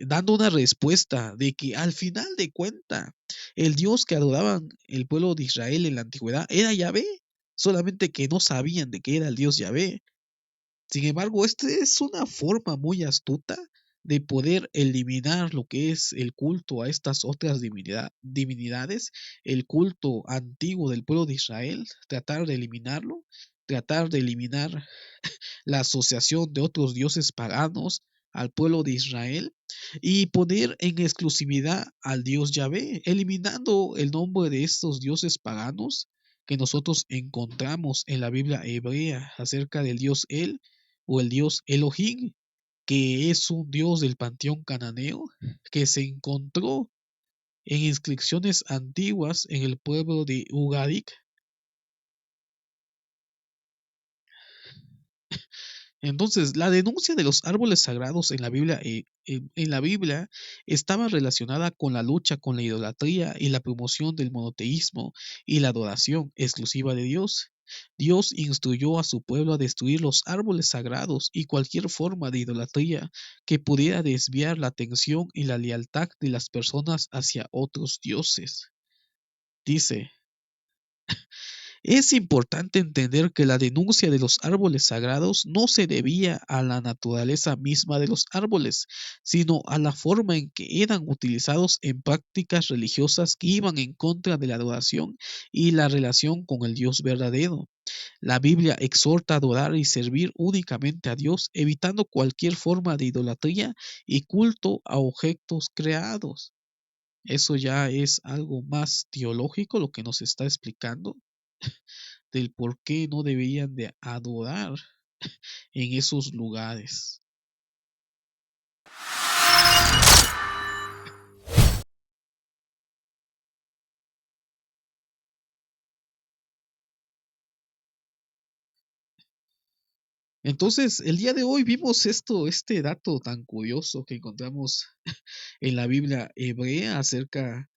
dando una respuesta de que al final de cuenta el Dios que adoraban el pueblo de Israel en la antigüedad era Yahvé, solamente que no sabían de qué era el Dios Yahvé. Sin embargo, esta es una forma muy astuta de poder eliminar lo que es el culto a estas otras divinidades, el culto antiguo del pueblo de Israel, tratar de eliminarlo, tratar de eliminar la asociación de otros dioses paganos al pueblo de Israel y poner en exclusividad al Dios Yahvé, eliminando el nombre de estos dioses paganos que nosotros encontramos en la Biblia hebrea acerca del Dios El o el Dios Elohim, que es un dios del panteón cananeo que se encontró en inscripciones antiguas en el pueblo de Ugarik. Entonces, la denuncia de los árboles sagrados en la Biblia, en la Biblia estaba relacionada con la lucha con la idolatría y la promoción del monoteísmo y la adoración exclusiva de Dios. Dios instruyó a su pueblo a destruir los árboles sagrados y cualquier forma de idolatría que pudiera desviar la atención y la lealtad de las personas hacia otros dioses. Dice, es importante entender que la denuncia de los árboles sagrados no se debía a la naturaleza misma de los árboles, sino a la forma en que eran utilizados en prácticas religiosas que iban en contra de la adoración y la relación con el Dios verdadero. La Biblia exhorta a adorar y servir únicamente a Dios, evitando cualquier forma de idolatría y culto a objetos creados. Eso ya es algo más teológico lo que nos está explicando del por qué no deberían de adorar en esos lugares. Entonces, el día de hoy vimos este dato tan curioso que encontramos en la Biblia hebrea acerca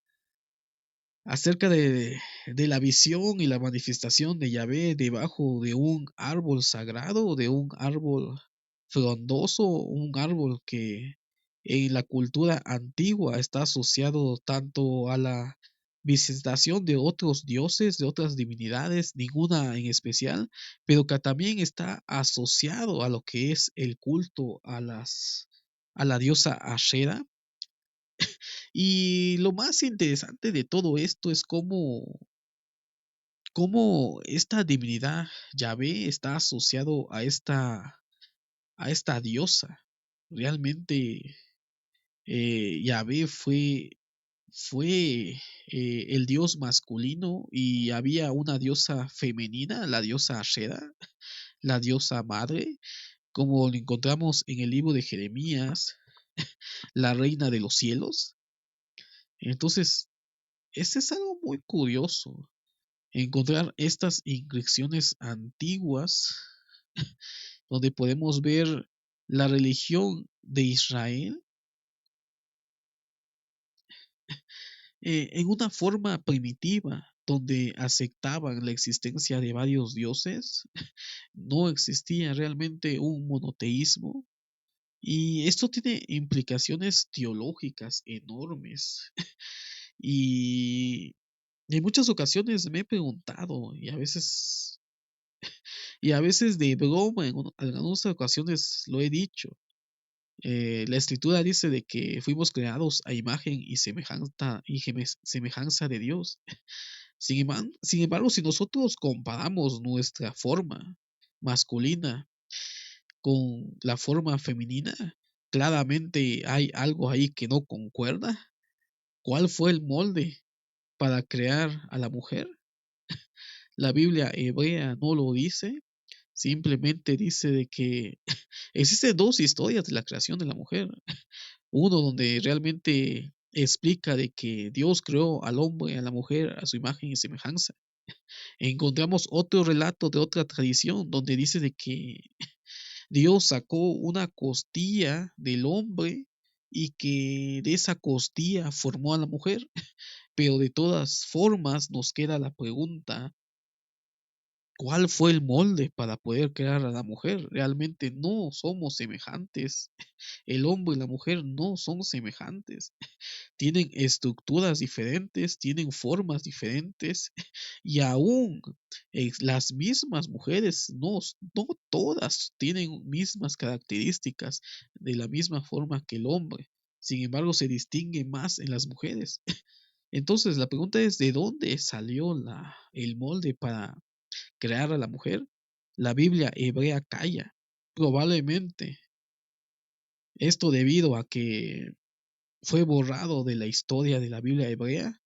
de la visión y la manifestación de Yahvé debajo de un árbol sagrado, de un árbol frondoso, un árbol que en la cultura antigua está asociado tanto a la visitación de otros dioses, de otras divinidades, ninguna en especial, pero que también está asociado a lo que es el culto a la diosa Ashera. Y lo más interesante de todo esto es cómo esta divinidad Yahvé está asociado a esta diosa. Realmente Yahvé fue el dios masculino y había una diosa femenina, la diosa Ashera, la diosa madre, como lo encontramos en el libro de Jeremías, la reina de los cielos. Entonces, este es algo muy curioso, encontrar estas inscripciones antiguas donde podemos ver la religión de Israel en una forma primitiva, donde aceptaban la existencia de varios dioses, no existía realmente un monoteísmo, y esto tiene implicaciones teológicas enormes. Y en muchas ocasiones me he preguntado, y a veces de broma, en algunas ocasiones lo he dicho. La escritura dice de que fuimos creados a imagen y semejanza de Dios. Sin embargo, si nosotros comparamos nuestra forma masculina con la forma femenina, claramente hay algo ahí que no concuerda. ¿Cuál fue el molde para crear a la mujer? La Biblia hebrea no lo dice, simplemente dice de que existen dos historias de la creación de la mujer. Uno donde realmente explica de que Dios creó al hombre y a la mujer a su imagen y semejanza. Encontramos otro relato de otra tradición donde dice de que Dios sacó una costilla del hombre y que de esa costilla formó a la mujer. Pero de todas formas nos queda la pregunta, ¿cuál fue el molde para poder crear a la mujer? Realmente no somos semejantes. El hombre y la mujer no son semejantes. Tienen estructuras diferentes, tienen formas diferentes y aún las mismas mujeres, no todas tienen mismas características de la misma forma que el hombre. Sin embargo, se distingue más en las mujeres. Entonces, la pregunta es, ¿de dónde salió el molde para crear a la mujer? La Biblia hebrea calla. Probablemente esto debido a que fue borrado de la historia de la Biblia hebrea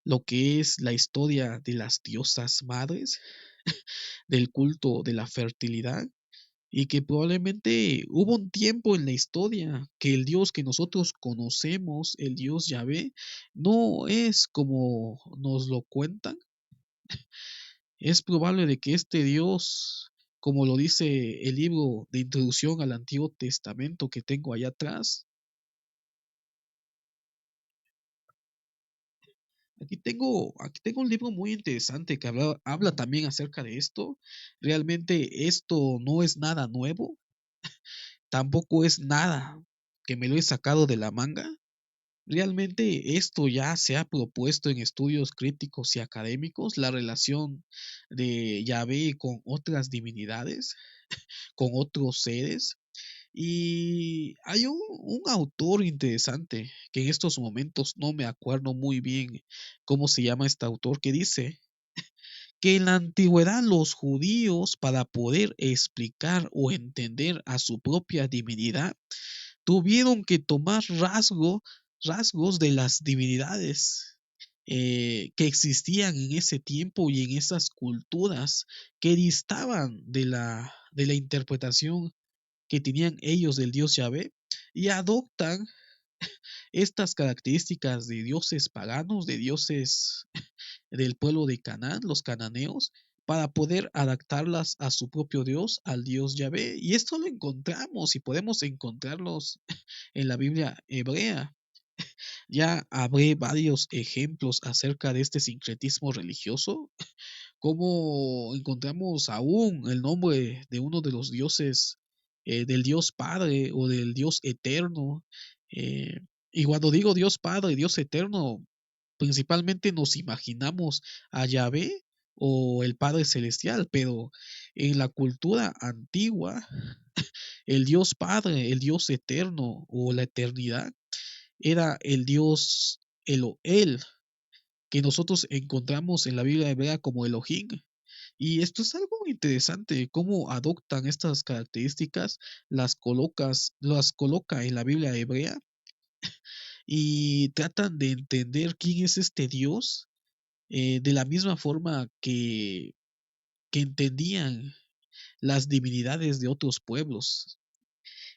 lo que es la historia de las diosas madres, del culto de la fertilidad, y que probablemente hubo un tiempo en la historia que el Dios que nosotros conocemos, el Dios Yahvé, no es como nos lo cuentan. Es probable de que este Dios, como lo dice el libro de introducción al Antiguo Testamento que tengo allá atrás, aquí tengo un libro muy interesante que habla también acerca de esto. Realmente esto no es nada nuevo, tampoco es nada que me lo he sacado de la manga. Realmente esto ya se ha propuesto en estudios críticos y académicos, la relación de Yahvé con otras divinidades, con otros seres. Y hay un autor interesante que en estos momentos no me acuerdo muy bien cómo se llama este autor, que dice que en la antigüedad los judíos, para poder explicar o entender a su propia divinidad, tuvieron que tomar rasgos de las divinidades que existían en ese tiempo y en esas culturas que distaban de la interpretación que tenían ellos del dios Yahvé y adoptan estas características de dioses paganos, de dioses del pueblo de Canaán, los cananeos, para poder adaptarlas a su propio Dios, al Dios Yahvé. Y esto lo encontramos y podemos encontrarlos en la Biblia hebrea. Ya habré varios ejemplos acerca de este sincretismo religioso, como encontramos aún el nombre de uno de los dioses, del Dios Padre o del Dios Eterno. eh, y cuando digo Dios Padre, Dios Eterno, principalmente nos imaginamos a Yahvé o el Padre Celestial, pero en la cultura antigua, el Dios Padre, el Dios Eterno o la eternidad, era el Dios Eloel, que nosotros encontramos en la Biblia hebrea como Elohim. Y esto es algo interesante, cómo adoptan estas características, las coloca en la Biblia hebrea y tratan de entender quién es este Dios de la misma forma que entendían las divinidades de otros pueblos.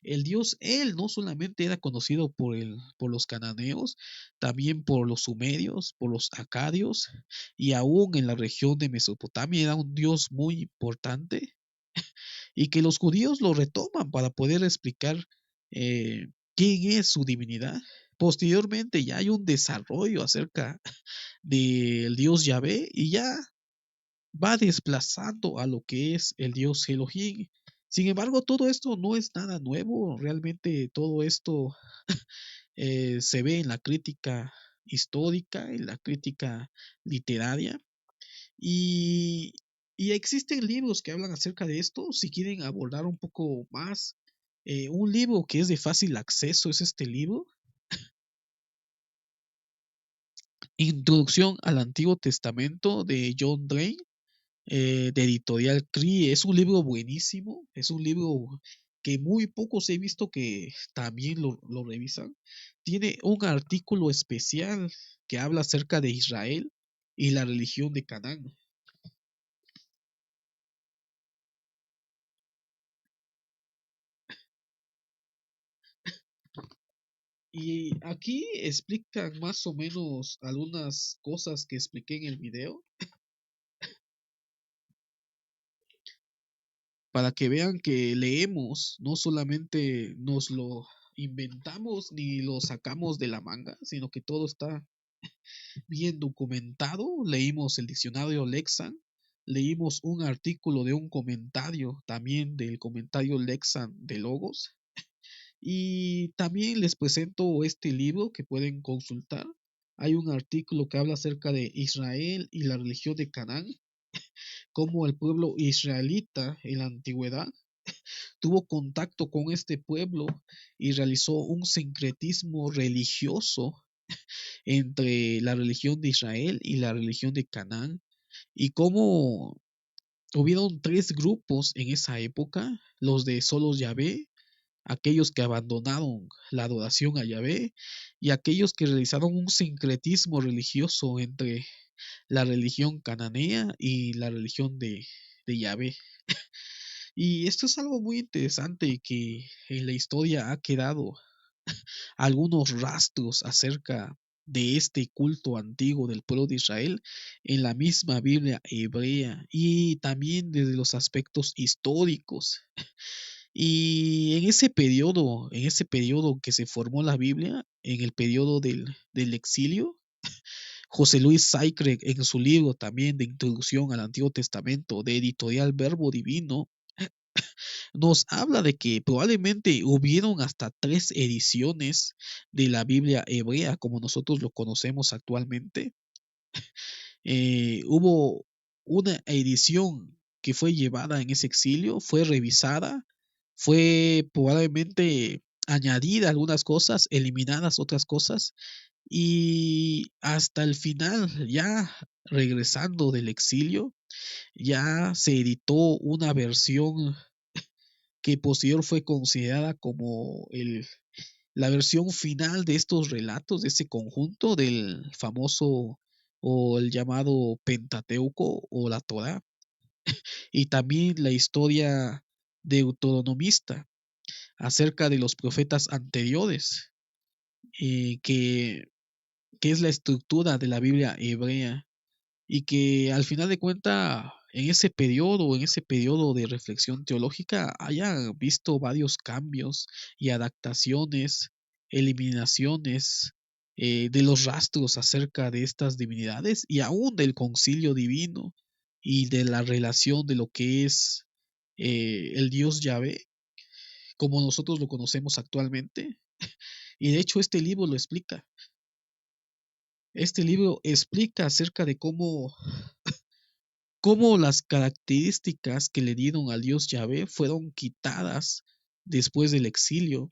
El dios él no solamente era conocido por los cananeos, también por los sumerios, por los acadios y aún en la región de Mesopotamia era un dios muy importante y que los judíos lo retoman para poder explicar quién es su divinidad. Posteriormente ya hay un desarrollo acerca del dios Yahvé y ya va desplazando a lo que es el dios Elohim. Sin embargo, todo esto no es nada nuevo, realmente todo esto se ve en la crítica histórica, en la crítica literaria y, y existen libros que hablan acerca de esto. Si quieren abordar un poco más, un libro que es de fácil acceso es este libro, Introducción al Antiguo Testamento de John Drain, de editorial CRI. Es un libro buenísimo, es un libro que muy pocos he visto que también lo revisan. Tiene un artículo especial que habla acerca de Israel y la religión de Canaán. Y aquí explican más o menos algunas cosas que expliqué en el video. para que vean que leemos, no solamente nos lo inventamos ni lo sacamos de la manga, sino que todo está bien documentado. Leímos el diccionario Lexan, leímos un artículo de un comentario también del comentario Lexan de Logos, y también les presento este libro que pueden consultar. Hay un artículo que habla acerca de Israel y la religión de Canaán, cómo el pueblo israelita en la antigüedad tuvo contacto con este pueblo y realizó un sincretismo religioso entre la religión de Israel y la religión de Canaán, y cómo hubieron tres grupos en esa época: los de solos Yahvé, aquellos que abandonaron la adoración a Yahvé, y aquellos que realizaron un sincretismo religioso entre la religión cananea y la religión de Yahvé. Y esto es algo muy interesante que en la historia ha quedado algunos rastros acerca de este culto antiguo del pueblo de Israel en la misma Biblia hebrea, y también desde los aspectos históricos. Y en ese periodo que se formó la Biblia, en el periodo del exilio, José Luis Saicre, en su libro también de Introducción al Antiguo Testamento, de editorial Verbo Divino, nos habla de que probablemente hubieron hasta tres ediciones de la Biblia hebrea como nosotros lo conocemos actualmente. Hubo una edición que fue llevada en ese exilio, fue revisada, fue probablemente añadida algunas cosas, eliminadas otras cosas, y hasta el final, ya regresando del exilio, ya se editó una versión que posterior fue considerada como la versión final de estos relatos, de ese conjunto del famoso o el llamado Pentateuco o la Torá, y también la historia deuteronomista acerca de los profetas anteriores, que es la estructura de la Biblia hebrea, y que al final de cuentas en ese periodo de reflexión teológica, haya visto varios cambios y adaptaciones, eliminaciones, de los rastros acerca de estas divinidades y aún del concilio divino y de la relación de lo que es el Dios Yahvé, como nosotros lo conocemos actualmente. Y de hecho este libro explica acerca de cómo las características que le dieron al dios Yahvé fueron quitadas después del exilio.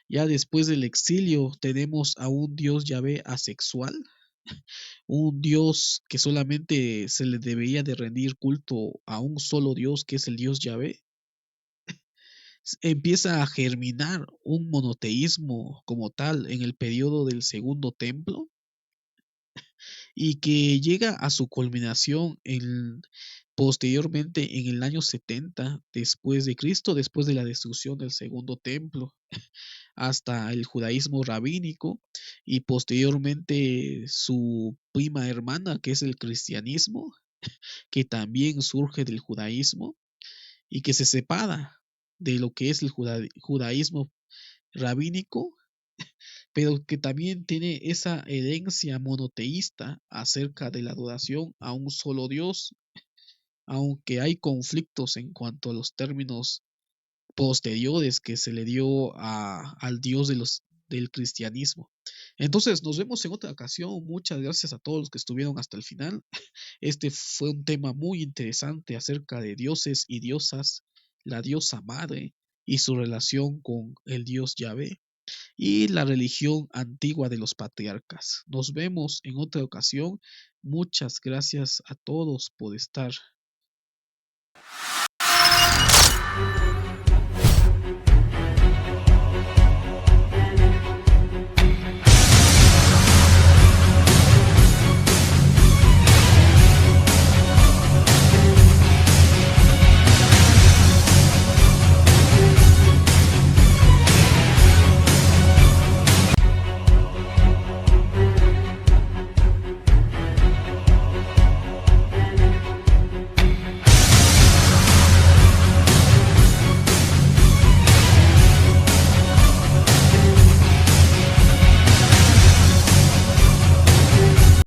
Ya después del exilio tenemos a un dios Yahvé asexual, un dios que solamente se le debería de rendir culto a un solo dios, que es el dios Yahvé. Empieza a germinar un monoteísmo como tal en el periodo del segundo templo, y que llega a su culminación posteriormente en el año 70 después de Cristo, después de la destrucción del segundo templo, hasta el judaísmo rabínico, y posteriormente su prima hermana, que es el cristianismo, que también surge del judaísmo y que se separa de lo que es el judaísmo rabínico, pero que también tiene esa herencia monoteísta acerca de la adoración a un solo Dios, aunque hay conflictos en cuanto a los términos posteriores que se le dio al Dios del cristianismo. Entonces, nos vemos en otra ocasión. Muchas gracias a todos los que estuvieron hasta el final. Este fue un tema muy interesante acerca de dioses y diosas, la diosa madre y su relación con el dios Yahvé y la religión antigua de los patriarcas. Nos vemos en otra ocasión. Muchas gracias a todos por estar